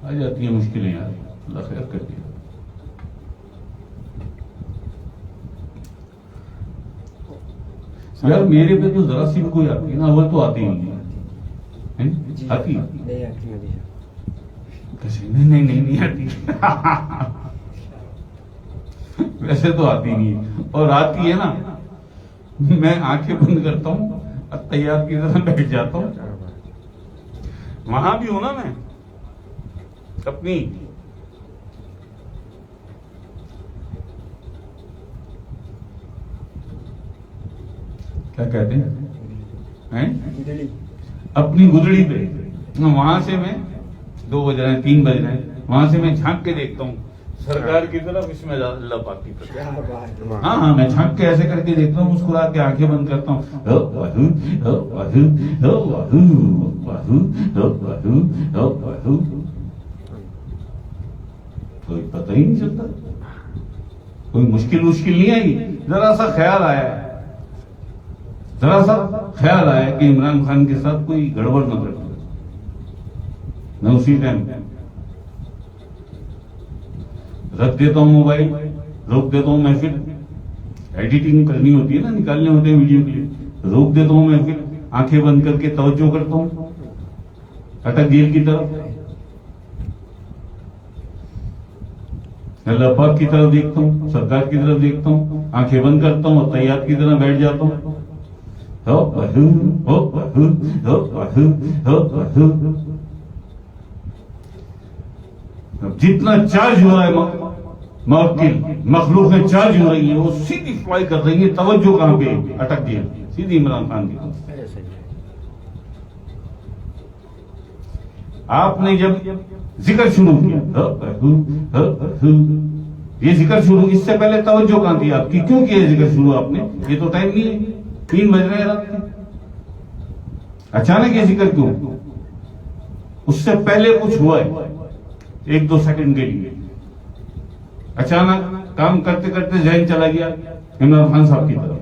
آ جاتی ہیں مشکلیں یار، اللہ خیر کر دیا. یار میرے پہ تو ذرا سی کوئی آتی ہے نا، اول تو آتی نہیں ہے. آتی نہیں آتی ویسے تو آتی نہیں ہے، اور آتی ہے نا میں آنکھیں بند کرتا ہوں اور تیار کی طرح بیٹھ جاتا ہوں. وہاں بھی ہوں نا میں اپنی کیا کہتے ہیں اپنی گدڑی پہ، وہاں سے میں 2 بج رہے ہیں 3 بج رہے ہیں، وہاں سے میں جھانک کے دیکھتا ہوں سرکار کی طرف، اس میں اللہ پاک کی طرف. ہاں میں جھانک کے ایسے کر کے دیکھتا ہوں، مسکرا کے آنکھیں بند کرتا ہوں، کوئی پتہ ہی نہیں چلتا، کوئی مشکل نہیں آئی. ذرا سا خیال آیا کہ عمران خان کے ساتھ کوئی گڑبڑ نہ کر، میں اسی ٹائم رکھ دیتا ہوں موبائل، روک دیتا ہوں محفل. ایڈیٹنگ کرنی ہوتی ہے نا، نکالنے ہوتے ہیں ویڈیو کے لیے، روک دیتا ہوں محفل، آنکھیں بند کر کے توجہ کرتا ہوں اٹک جیل کی طرف، اللہ پاک کی طرف دیکھتا ہوں، سرکار کی طرف دیکھتا ہوں، آنکھیں بند کرتا ہوں اور تیار کی طرح بیٹھ جاتا ہوں. جتنا چارج ہو رہا ہے مخلوقیں چارج ہو رہی ہیں، وہ سیدھی فلائی کر رہی ہیں، توجہ کہاں پہ؟ اٹک جیل، سیدھی عمران خان کی طرف. آپ نے جب ذکر شروع کیا، یہ ذکر شروع، اس سے پہلے توجہ کہاں تھی آپ کی؟ کیوں کیا ذکر شروع آپ نے؟ یہ تو ٹائم نہیں ہے، 3 بج رہے ہیں رات کے، اچانک یہ ذکر کیوں؟ اس سے پہلے کچھ ہوا ہے 1-2 سیکنڈ کے لیے، اچانک کام کرتے کرتے ذہن چلا گیا عمران خان صاحب کی طرف.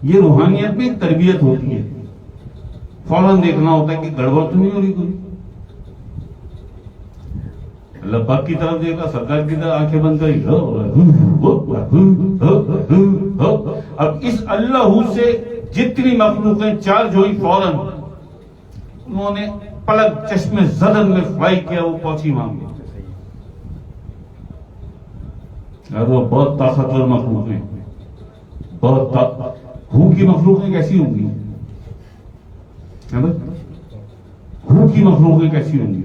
یہ روحانیت میں ایک تربیت ہوتی ہے، فوراً دیکھنا ہوتا ہے کہ گڑبڑ تو نہیں ہو رہی کوئی. اللہ پاک کی طرف دیکھا، سرکار کی طرف آنکھیں بند کری. اب اس اللہ سے جتنی مخلوقیں چارج ہوئی، فوراً انہوں نے پلک چشمے زدن میں فلائی کیا، وہ پہنچی وہاں پہ. اور وہ بہت طاقتور مخلوق ہیں، بہت ہو کی مخلوقیں کیسی ہوں گی؟ ہو کی مخلوقیں کیسی ہوں گی؟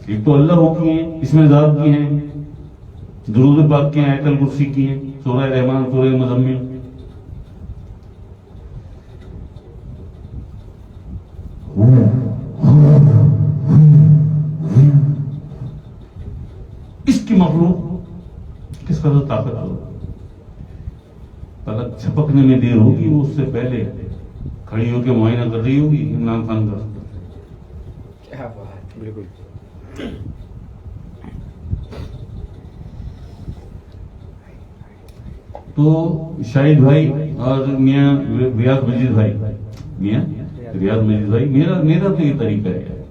ایک تو اللہ ہو کی ہیں، اس میں ذات کی ہیں، درود پاک کی ہیں، آیت الکرسی کی ہیں، سورہ رحمان، سورہ مزمل. اس کی مخلوق کس قدر طاقت ہو، پلک جھپکنے میں دیر ہوگی، وہ اس سے پہلے کھڑی ہو کے معائنہ کر رہی ہوگی عمران خان کا. کیا بات، بالکل. تو شاہد بھائی اور میاں ریاض مجید بھائی، میرا تو یہ طریقہ ہے،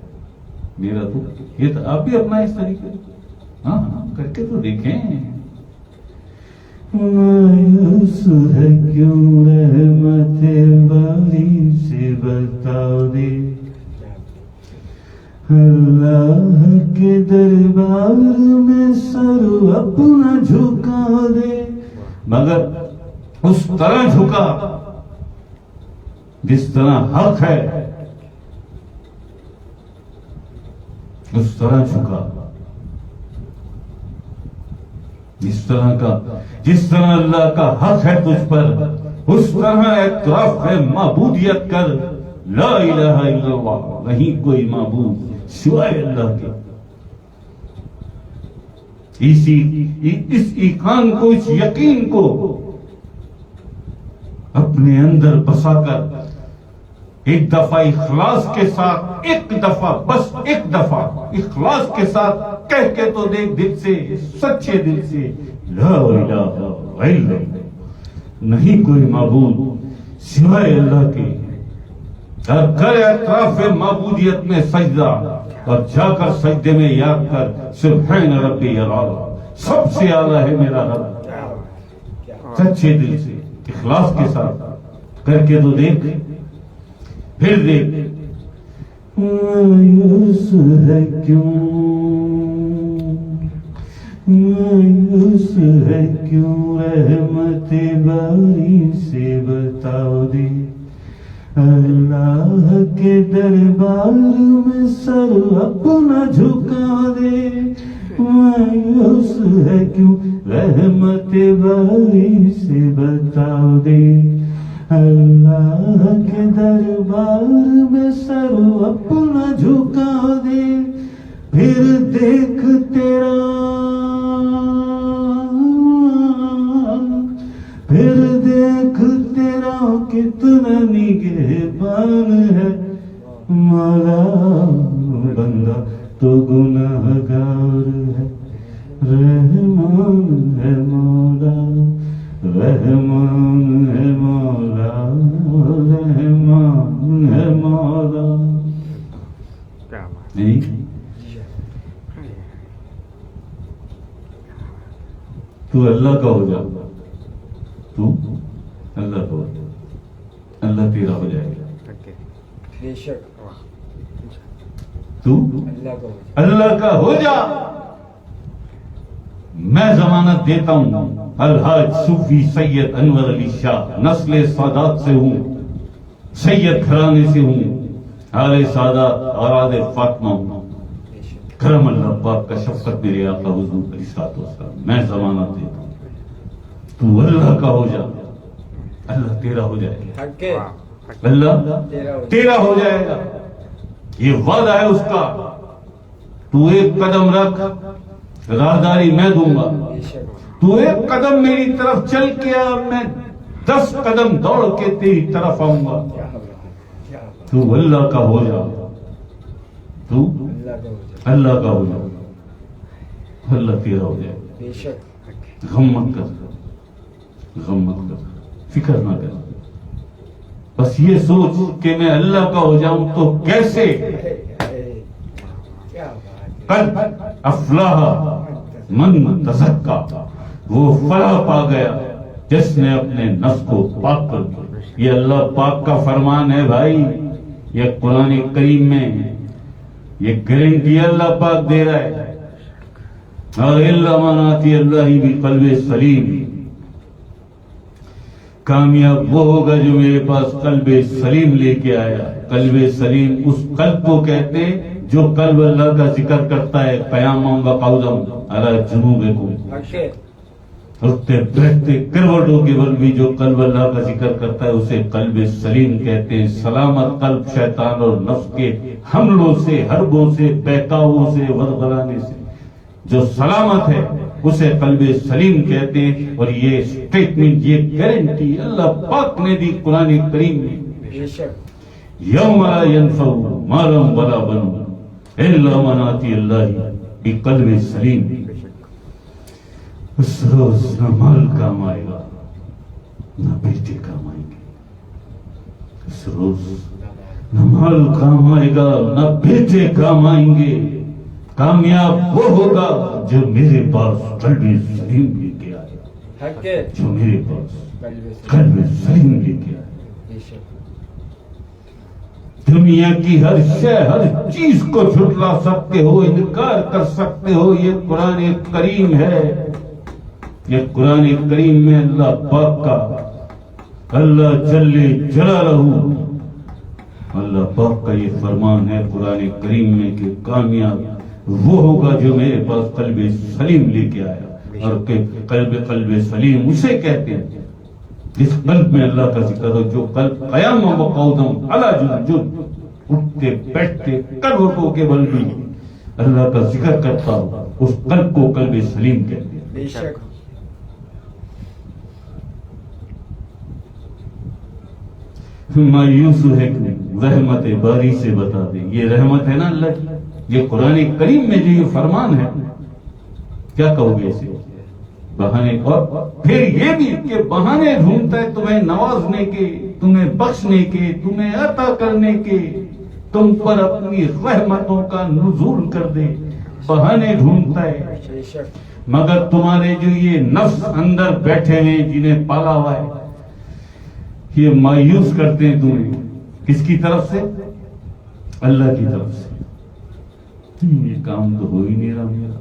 میرا تو یہ، آپ بھی اپنا اس طریقہ ہاں کر کے تو دیکھیں. مایوس ہے کیوں رحمت باری سے بتا دے، اللہ کے دربار میں سر اپنا جھکا دے، مگر اس طرح جھکا جس طرح حق ہے، اس طرح جھکا جس طرح اللہ کا حق ہے تجھ پر، اس طرح اعتراف ہے معبودیت کر. لا الہ الا اللہ، نہیں کوئی معبود سوائے اللہ کے. اس ایقان کو، اس یقین کو اپنے اندر بسا کر ایک دفعہ اخلاص کے ساتھ، ایک دفعہ، بس ایک دفعہ اخلاص کے ساتھ کہہ کے تو دیکھ، دل سے، سچے دل سے، لا الہ الا اللہ، نہیں کوئی معبود سوائے اللہ کے. اور کر اطراف معبودیت میں سجدہ اور جا کر سجدے میں یاد کر سبحان ربی الاعلی، سب سے اعلیٰ ہے میرا رب۔ کیا بات ہے، سچے دل سے اخلاص کے ساتھ کر کے تو دیکھ، پھر دیکھ۔ مایوس ہے کیوں، مایوس ہے کیوں، رحمت باری سے بتاؤ دے، اللہ کے دربار میں سر اپنا جھکا دے۔ مایوس ہے کیوں، رحمت باری سے بتاؤ دے، اللہ کے دربار میں سر اپنا جھکا دے، پھر دیکھ تیرا، پھر دیکھ تیرا کتنا نگہبان ہے مولا، بندہ تو گناہگار ہے، رحمان ہے مولا، رحمان ہے مولا، رحمان ہے مولا۔ کیا بات نہیں ہے۔ تو اللہ کا ہو جا، تو اللہ کا ہو جا، اللہ تیرا ہو جائے گا۔ بے شک، تو اللہ کا ہو جائے۔ اللہ کا ہو جا۔ میں ضمانت دیتا ہوں، الحاج صوفی سید انور علی شاہ نسل سادات سے ہوں، سید گھرانے سے ہوں، آل سادات اوراد فاطمہ ہوں، بے شک، کرم اللہ پاک کا شفقت میرے آقا حضور علیہ الصلوۃ والسلام۔ میں ضمانت دیتا ہوں تو اللہ کا ہو جا، اللہ تیرا ہو جائے گا، حق ہے، اللہ تیرا ہو جائے گا، یہ وعدہ ہے اس کا۔ تو ایک قدم رکھ، راہداری میں دوں گا، بے شک، تو ایک قدم میری طرف چل کے آ، میں 10 قدم دوڑ کے تیری طرف آؤں گا۔ کیا بات ہے، کیا بات ہے۔ تو اللہ کا ہو جا، تو اللہ کا ہو جائے، اللہ کا ہو جا، اللہ تیرا ہو جائے گا۔ بے شک، غم مت کر، غم مت کر، فکر نہ کر، بس یہ سوچ کہ میں اللہ کا ہو جاؤں تو کیسے۔ کیا بات ہے۔ قد افلاح من تزکا، وہ فلاح پا گیا جس نے اپنے نفس کو پاک کر دیا۔ یہ اللہ پاک کا فرمان ہے بھائی، یہ قرآن کریم میں یہ گارنٹی اللہ پاک دے رہا ہے۔ اور اللہ مناتی اللہ بھی قلب سلیم، کامیاب وہ ہوگا جو میرے پاس قلب سلیم لے کے آیا۔ قلب سلیم اس قلب کو کہتے ہیں جو قلب اللہ کا ذکر کرتا ہے، قیاموں کا قودم علی جنوبکم، حق ہے، اٹھتے بیٹھتے کروٹوں کے بل بھی جو قلب اللہ کا ذکر کرتا ہے اسے قلب سلیم کہتے ہیں۔ سلامت قلب شیطان اور نفس کے حملوں سے، حربوں سے، بہکاووں سے، ورغلانے سے جو سلامت ہے اسے قلب سلیم کہتے ہیں۔ اور یہ سٹیٹمنٹ، یہ گارنٹی اللہ پاک نے دی قرآن کریم میں۔ بے شک، یوم لا ینفع مال ولا بنون الا من آتی اللہ بقلب سلیم۔ اس روز نہ مال کام آئے گا، نہ بیٹے کام آئیں گے۔ اس روز نہ مال کام آئے گا، نہ بیٹے کام آئیں گے۔ کامیاب وہ ہوگا جو میرے پاس قلب سلیم لے کے آئے، حق ہے، جو میرے پاس قلب سے، قلب سلیم لے کے آئے۔ بے شک، دنیا کی ہر شے، ہر چیز کو جھٹلا سکتے ہو، انکار کر سکتے ہو، یہ قرآن کریم ہے۔ یہ قرآن کریم میں اللہ پاک کا، اللہ جل جلالہ، اللہ پاک کا یہ فرمان ہے قرآن کریم میں کہ کامیاب وہ ہوگا جو میرے پاس قلب سلیم لے کے آیا۔ اور کہ قلب سلیم اسے کہتے ہیں جس قلب میں اللہ کا ذکر ہو، جو قلب قیام و قعودم علی جنوب، اٹھتے بیٹھتے کروٹوں کے بل بھی اللہ کا ذکر کرتا ہو، اس قلب کو قلب سلیم کہتے ہیں۔ بے شک، مایوس ہے کہ رحمت باری سے بتا دے۔ یہ رحمت ہے نا اللہ کی، یہ قرآن کریم میں جو یہ فرمان ہے، کیا کہو گے اسے؟ بہانے. اور پھر یہ بھی کہ بہانے ڈھونڈتا ہے تمہیں نوازنے کے, تمہیں بخشنے کے, تمہیں عطا کرنے کے, تم پر اپنی رحمتوں کا نزول کر دے. بہانے ڈھونڈتا ہے, بے شک مگر تمہارے جو یہ نفس اندر بیٹھے ہیں جنہیں پالا ہوا ہے, یہ مایوس کرتے ہیں تمہیں. کس کی طرف سے؟ اللہ کی طرف سے. یہ کام تو ہو ہی نہیں رہا میرا,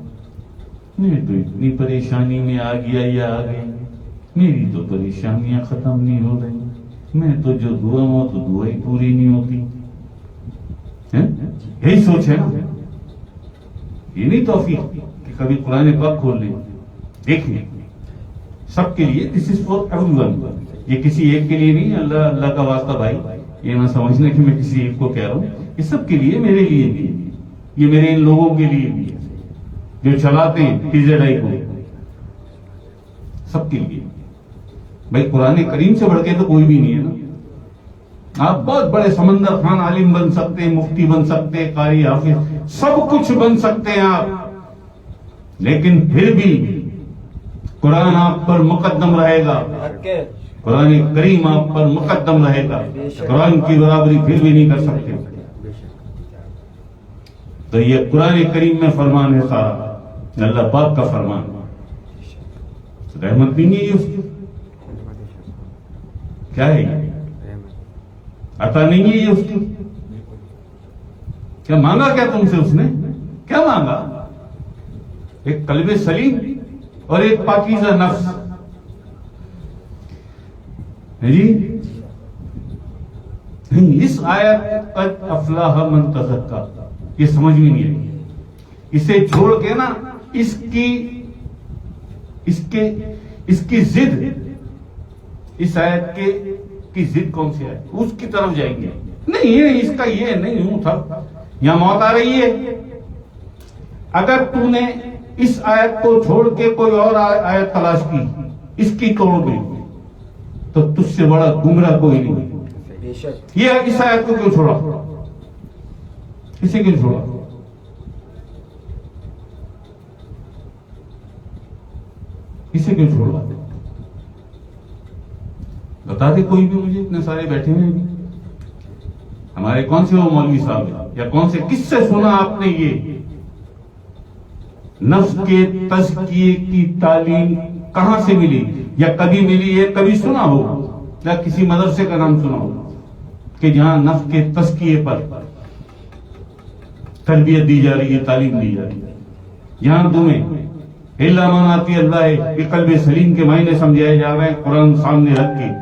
میں تو اتنی پریشانی میں آ گیا یا آ گئی, میری تو پریشانیاں ختم نہیں ہو رہی, میں تو جو دعا ہوں تو دعا ہی پوری نہیں ہوتی. یہی سوچ ہے نا, یہ نہیں توفیق کہ کبھی قرآن پاک کھول لیں. دیکھیں سب کے لیے, دس از فار ایوری ون, یہ کسی ایک کے لیے نہیں. اللہ کا واسطہ بھائی یہ نہ سمجھنا کہ میں کسی ایک کو کہہ رہا ہوں, یہ سب کے لیے, میرے لیے بھی, یہ میرے ان لوگوں کے لیے بھی جو چلاتے ہیں PZI کو, سب کے لیے. بھائی قرآن کریم سے بڑھ کے تو کوئی بھی نہیں ہے نا. آپ بہت بڑے سمندر خان عالم بن سکتے ہیں, مفتی بن سکتے ہیں, قاری حافظ, سب کچھ بن سکتے ہیں آپ, لیکن پھر بھی قرآن آپ پر مقدم رہے گا. قرآن کریم آپ پر مقدم رہے گا. قرآن کی برابری پھر بھی نہیں کر سکتے. تو یہ قرآن کریم میں فرمان ہے سارا, اللہ پاک کا فرمان. رحمت نہیں ہے یہ اس کی, کیا ہے یہ؟ عطا نہیں ہے یہ اس کی. کیا مانگا کیا تم سے اس نے؟ کیا مانگا؟ ایک قلب سلیم اور ایک پاکیزہ نفس. جی اس آیت قد افلاح من تزکا یہ سمجھ میں نہیں آئی. اسے چھوڑ کے نا اس کی ضد, اس آیت کی ضد کون سی ہے, اس کی طرف جائیں گے. نہیں اس کا یہ نہیں ہوں تھا, یہاں موت آ رہی ہے. اگر تو نے اس آیت کو چھوڑ کے کوئی اور آیت تلاش کی, اس کی توڑ گئی, تو تجھ سے بڑا گمراہ کوئی نہیں. یہ اس آیت کو کیوں چھوڑا, اسے کیوں چھوڑا, اسے کیوں چھوڑا؟ بتا دے کوئی بھی مجھے, اتنے سارے بیٹھے ہوئے بھی. ہمارے کون سے وہ مولوی صاحب ہیں یا کون سے, کس سے سنا آپ نے یہ نفس کے تزکیے کی تعلیم کہاں سے ملی, یا کبھی ملی ہے, کبھی سنا ہو, یا کسی مدرسے کا نام سنا ہو کہ جہاں نفس کے تزکیے پر تربیت دی جا رہی ہے, تعلیم دی جا رہی ہے. یہاں تمہیں الا من آتی اللہ ہے کہ قلب سلیم کے معنی سمجھائے جا رہے ہیں قرآن سامنے رکھ کے.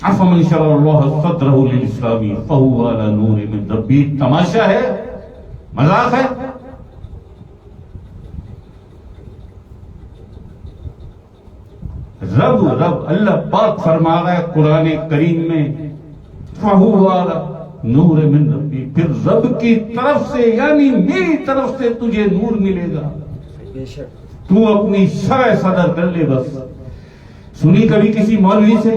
افمن شرح اللہ صدرہ للاسلام فہو علی نور من ربہ. تماشا ہے, مذاق ہے. رب اللہ پاک فرما رہا ہے قرآن کریم میں فہو علی نور من ربی, پھر رب کی طرف سے یعنی میری طرف سے تجھے نور ملے گا. تو اپنی شرح صدر کر لے بس. سنی کبھی کسی مولوی سے؟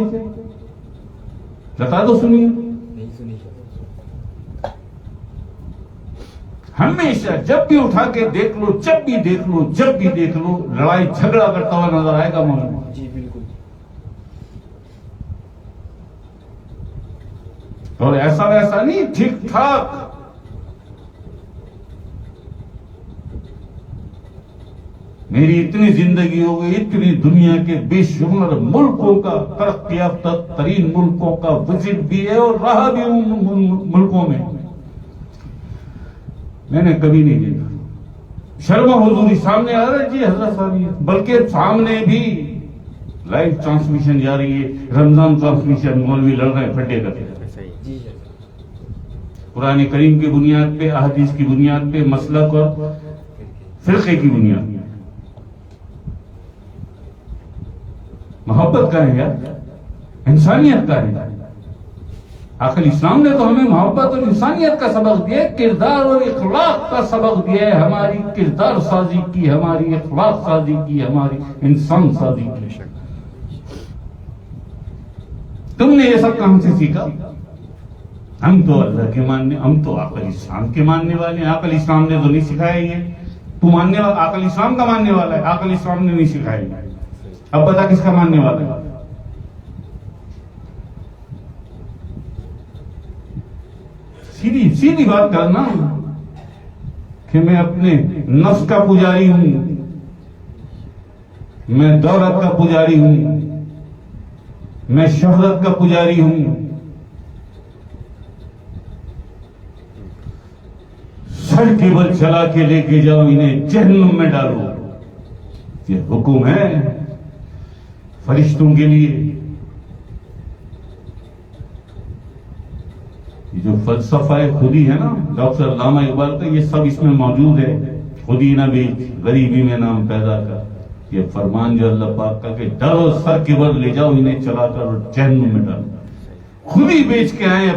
بتا دو سنی. ہمیشہ جب بھی اٹھا کے دیکھ لو, جب بھی دیکھ لو لڑائی جھگڑا کرتا ہوا نظر آئے گا مولوی. جی بالکل. اور ایسا ویسا نہیں, ٹھیک ٹھاک. میری اتنی زندگی ہو گئی, اتنی دنیا کے بے شمار ملکوں کا, ترقی یافتہ ترین ملکوں کا وزٹ بھی ہے اور رہا بھی ہوں ملکوں میں نے کبھی نہیں دیکھا شرما حضوری سامنے آ رہا ہے. جی حضرت صاحب, بلکہ سامنے بھی لائیو ٹرانسمیشن جاری ہے, رمضان ٹرانسمیشن, مولوی لڑ رہے ہیں پھٹے کرتے. قرآن کریم کی بنیاد پہ, احادیث کی بنیاد پہ, مسلک اور فرقے کی بنیاد. محبت کا ہے یار, انسانیت کا ہے. آخر اسلام نے تو ہمیں محبت اور انسانیت کا سبق دیا ہے, کردار اور اخلاق کا سبق دیا ہے. ہماری کردار سازی کی, ہماری اخلاق سازی کی, ہماری انسان سازی کی. تم نے یہ سب کہاں سے سیکھا؟ ہم تو اللہ کے ماننے, ہم تو عقل اسلام کے ماننے والے ہیں. عقل اسلام نے تو نہیں سکھایا یہ تو ماننے والا آقا علیہ السلام کا ماننے والا ہے، آقا علیہ السلام نے نہیں سکھایا. اب بتا کس کا ماننے والا ہے؟ سیدھی سیدھی بات کرنا کہ میں اپنے نفس کا پجاری ہوں، میں دولت کا پجاری ہوں، میں شہرت کا پجاری ہوں. سر کے بل چلا کے لے کے جاؤ، انہیں جہنم میں ڈالو. یہ حکم ہے فرشتوں کے لیے. یہ جو فلسفہ خودی ہے نا ڈاکٹر علامہ اقبال کا، یہ سب اس میں موجود ہے. خودی نہ بیچ غریبی میں نام پیدا کر، یہ فرمان جو اللہ پاک کا کہ ڈالو سر کے بل لے جاؤ انہیں چلا کر جہنم میں ڈالو. خودی بیچ کے آئے،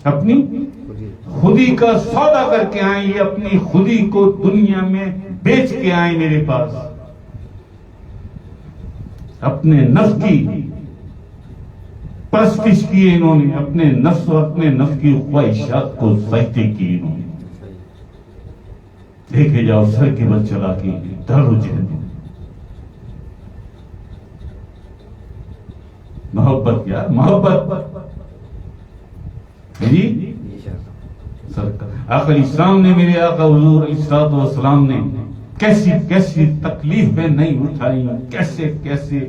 اپنی خودی کا سودا کر کے آئیں. یہ اپنی خودی کو دنیا میں بیچ کے آئیں میرے پاس. اپنے نفس کی پرستش کی انہوں نے، اپنے نفس اور اپنے نفس کی خواہشات کو سجدے کی انہوں نے. دیکھے جاؤ سر کے بل چلا کے ڈالو جہنم. محبت کیا محبت جی سرکار آقا علیہ السلام نے، میرے آقا حضور علیہ السلام نے کیسی کیسی تکلیفیں نہیں اٹھائی، کیسے کیسے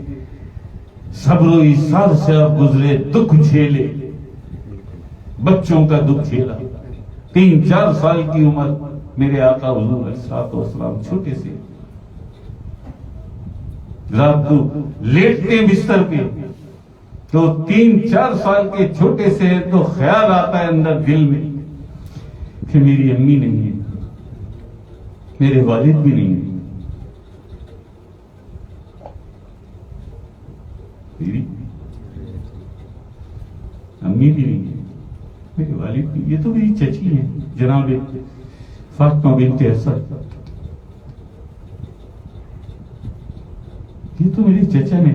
صبر و ایثار سے آپ گزرے، دکھ جھیلے. بچوں کا دکھ جھیلا. 3-4 سال کی عمر میرے آقا حضور علیہ السلام چھوٹے سے، رات کو لیٹتے بستر پہ تو 3-4 سال کے چھوٹے سے تو خیال آتا ہے اندر دل میں کہ میری امی نہیں ہے، میرے والد بھی نہیں ہے، میری امی بھی نہیں ہے، میرے والد بھی. یہ تو میری چچی ہیں جناب فاطمہ بنت اسد، یہ تو میرے چچا نے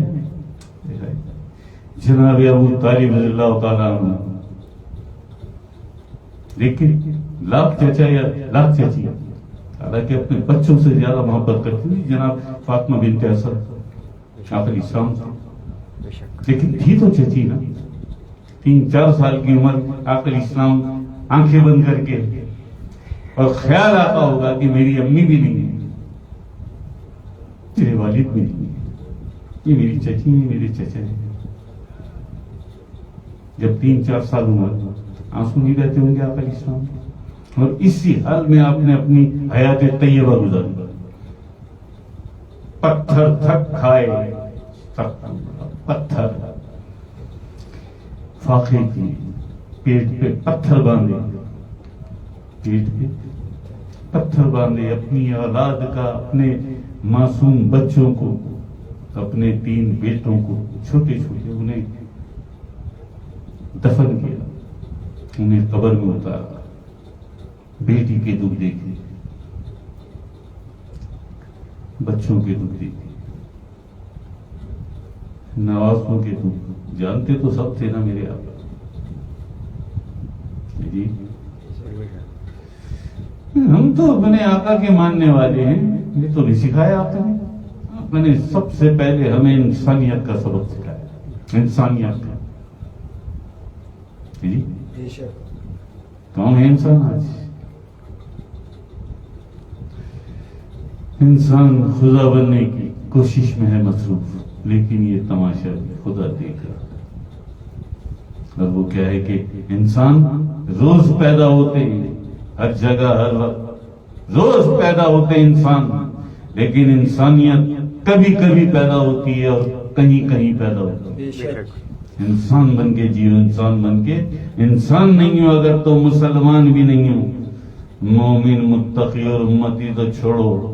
جناب ابو طالب رضی اللہ تعالیٰ عنہ. لیکن لاکھ چچا یا لاکھ چچی، حالانکہ اپنے بچوں سے زیادہ محبت کرتی تھی جناب فاطمہ بنت اسد آقا علیہ السلام سے. لیکن تھی تو چچی نا. 3-4 سال کی عمر آقا علیہ السلام آنکھیں بند کر کے، اور خیال آتا ہوگا کہ میری امی بھی نہیں ہے، میرے والد بھی نہیں ہے، یہ میری چچی ہے، میرے چچا ہے. جب 3-4 سال عمر، آنسو نہیں رہتے ہوں گے آقا علیہ السلام. اور اسی حال میں آپ نے اپنی حیات طیبہ گزاری. پتھر تھک کھائے، پتھر فاقے کی، پیٹ پہ پتھر باندھے، پیٹ پہ پتھر باندھے. اپنی اولاد کا، اپنے معصوم بچوں کو، اپنے 3 بیٹوں کو چھوٹے چھوٹے انہیں دفن کیا، انہیں قبر میں اتارا. بیٹی کے دکھ دیکھے، بچوں کے دکھ دیکھے، نوازوں کے دکھ جانتے تو سب تھے نا میرے آقا جی. ہم تو اپنے آقا کے ماننے والے ہیں، یہ تو نہیں سکھایا آپ نے. آپ نے سب سے پہلے ہمیں انسانیت کا سبق سکھایا، انسانیت کا. جی کون ہے انسان؟ آج انسان خدا بننے کی کوشش میں ہے مصروف، لیکن یہ تماشا خدا دیکھ رہا. اور وہ کیا ہے کہ انسان روز پیدا ہوتے ہیں، ہر جگہ ہر وقت روز پیدا ہوتے ہیں انسان، لیکن انسانیت کبھی کبھی پیدا ہوتی ہے اور کہیں کہیں پیدا ہوتی ہے. انسان بن کے جیو، انسان بن کے. انسان نہیں ہو اگر تو مسلمان بھی نہیں ہو، مومن متقی اور امتی تو چھوڑو.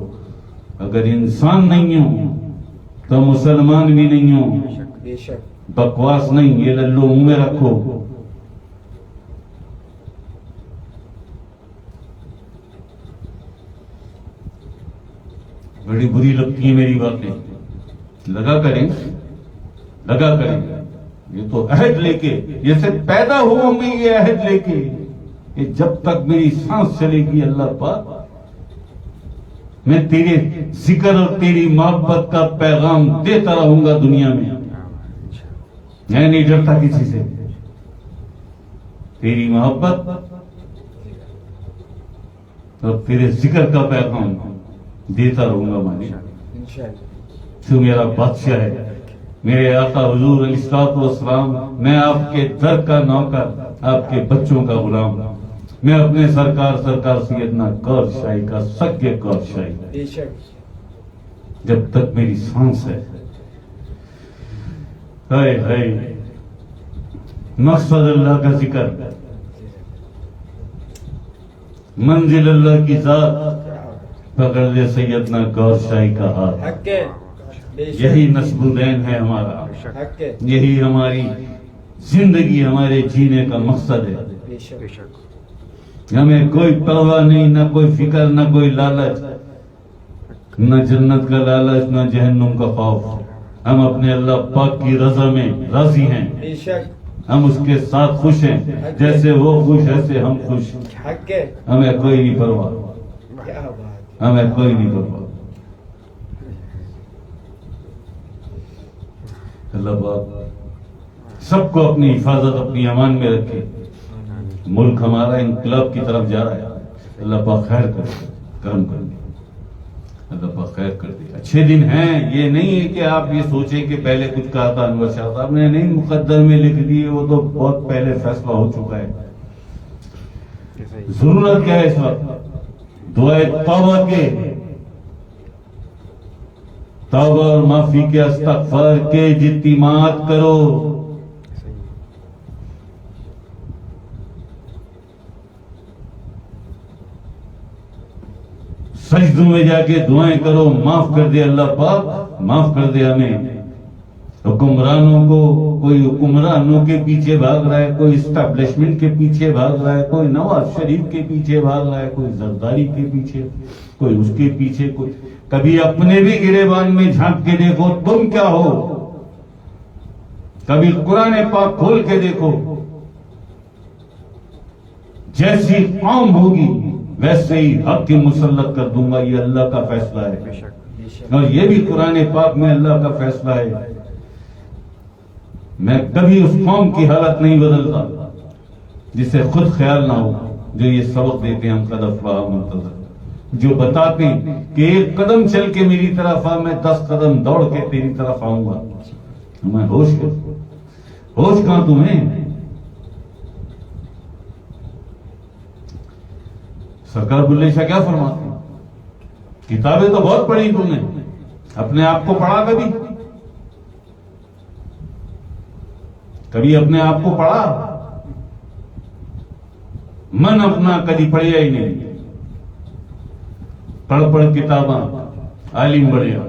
اگر انسان نہیں ہو تو مسلمان بھی نہیں ہو. بکواس نہیں، یہ للو منہ میں رکھو. بڑی بری لگتی ہیں میری باتیں، لگا کریں لگا کریں. یہ تو عہد لے کے، جیسے پیدا ہوں میں یہ عہد لے کے کہ جب تک میری سانس چلے گی اللہ پاک میں تیرے ذکر اور تیری محبت کا پیغام دیتا رہوں گا دنیا میں. میں نہیں ڈرتا کسی سے. تیری محبت اور تیرے ذکر کا پیغام دیتا رہوں گا مالک. انشاءاللہ. تو میرا بادشاہ ہے، میرے آقا حضور علیہ الصلوۃ والسلام. میں آپ کے در کا نوکر، آپ کے بچوں کا غلام. میں اپنے سرکار سیدنا کور شاہی کا سگے کور شاہی، بے شک. جب تک میری سانس ہے. ہائے ہائے، مقصد اللہ کا ذکر، منزل اللہ کی ذات، پکڑ لے سیدنا کور شاہی کا ہاتھ. حق ہے. بے شک. یہی نسب الدین ہے ہمارا، حق ہے. یہی ہماری زندگی، ہمارے جینے کا مقصد ہے. بے شک. ہمیں کوئی پرواہ نہیں، نہ کوئی فکر، نہ کوئی لالچ، نہ جنت کا لالچ، نہ جہنم کا خوف. ہم اپنے اللہ پاک کی رضا میں راضی ہیں. بے شک. ہم اس کے ساتھ خوش ہیں، جیسے وہ خوش ایسے ہم خوش. حق ہے. ہمیں کوئی نہیں پرواہ، کیا بات. ہمیں کوئی نہیں پرواہ. اللہ پاک سب کو اپنی حفاظت، اپنی امان میں رکھے. ملک ہمارا انقلاب کی طرف جا رہا ہے. اللہ پاک خیر کر دے، کرم کر دے. اللہ پاک خیر کر دے. اچھے دن ہیں، یہ نہیں ہے کہ آپ یہ سوچیں کہ پہلے کچھ کہا تھا انور شاہ صاحب نے. نہیں، مقدر میں لکھ دیے، وہ تو بہت پہلے فیصلہ ہو چکا ہے. ضرورت کیا ہے اس وقت؟ دعائے توبہ کے، توبہ اور معافی کے، استغفار کے اجتماعات کرو. سجدوں میں جا کے دعائیں کرو. معاف کر دے اللہ پاک، معاف کر دے ہمیں. حکمرانوں کو، کوئی حکمرانوں کے پیچھے بھاگ رہا ہے، کوئی اسٹیبلشمنٹ کے پیچھے بھاگ رہا ہے، کوئی نواز شریف کے پیچھے بھاگ رہا ہے، کوئی زرداری کے پیچھے، کوئی اس کے پیچھے، کوئی. کبھی اپنے بھی گریبان میں جھانک کے دیکھو تم کیا ہو. کبھی قرآن پاک کھول کے دیکھو. جیسی قوم ہوگی ویسے ہی حق کی مسلط کر دوں گا. یہ اللہ کا فیصلہ ہے، بے شک. اور یہ بھی قرآن پاک میں اللہ کا فیصلہ ہے. میں کبھی اس قوم کی حالت نہیں بدلتا جسے خود خیال نہ ہو. جو یہ سبق دیتے ہیں ہم قد افلاح من تزکیٰ، جو بتاتے ہیں کہ ایک قدم چل کے میری طرف آ، میں 10 قدم دوڑ کے تیری طرف آؤں گا. میں ہوش کہاں تمہیں؟ سرکار بلے شاہ کیا فرماتے ہیں؟ کتابیں تو بہت پڑھی تم نے، اپنے آپ کو پڑھا کبھی اپنے آپ کو پڑھا؟ من اپنا کبھی پڑھیا ہی نہیں. پڑھ کتاباں، عالم بڑھیا.